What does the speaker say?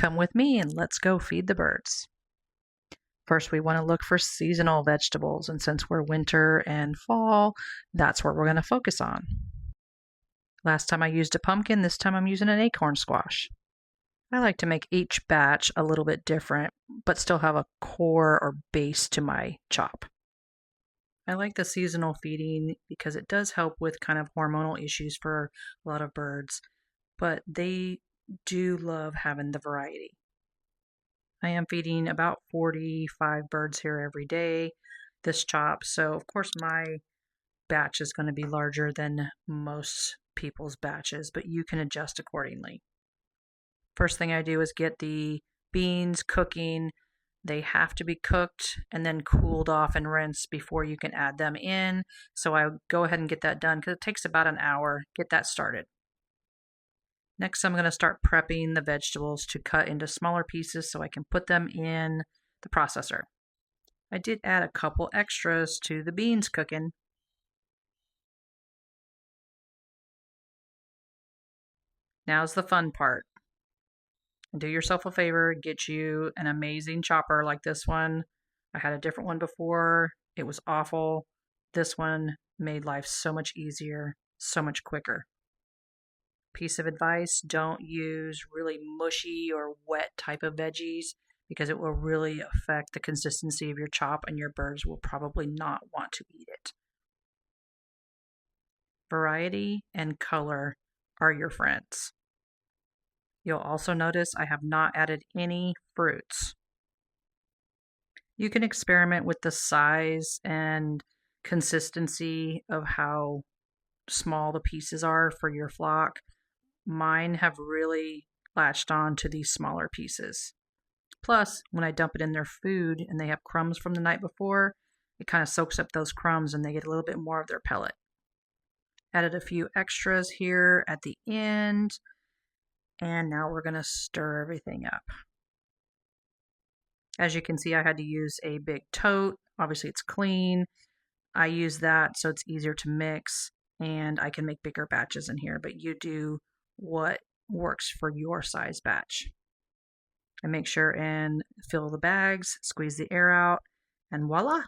Come with me and let's go feed the birds. First, we want to look for seasonal vegetables, and since we're winter and fall, that's what we're going to focus on. Last time I used a pumpkin, this time I'm using an acorn squash. I like to make each batch a little bit different, but still have a core or base to my chop. I like the seasonal feeding because it does help with kind of hormonal issues for a lot of birds, but they do love having the variety. I am feeding about 45 birds here every day, this chop, so of course my batch is going to be larger than most people's batches, but you can adjust accordingly. First thing I do is get the beans cooking. They have to be cooked and then cooled off and rinsed before you can add them in. So I go ahead and get that done because it takes about an hour. Get that started. Next, I'm going to start prepping the vegetables to cut into smaller pieces so I can put them in the processor. I did add a couple extras to the beans cooking. Now's the fun part. Do yourself a favor, get you an amazing chopper like this one. I had a different one before. It was awful. This one made life so much easier, so much quicker. Piece of advice, don't use really mushy or wet type of veggies because it will really affect the consistency of your chop and your birds will probably not want to eat it. Variety and color are your friends. You'll also notice I have not added any fruits. You can experiment with the size and consistency of how small the pieces are for your flock. Mine have really latched on to these smaller pieces. Plus, when I dump it in their food and they have crumbs from the night before, it kind of soaks up those crumbs and they get a little bit more of their pellet. Added a few extras here at the end, and now we're going to stir everything up. As you can see, I had to use a big tote. Obviously, it's clean. I use that so it's easier to mix and I can make bigger batches in here, but you do what works for your size batch. And make sure and fill the bags, squeeze the air out, and voila,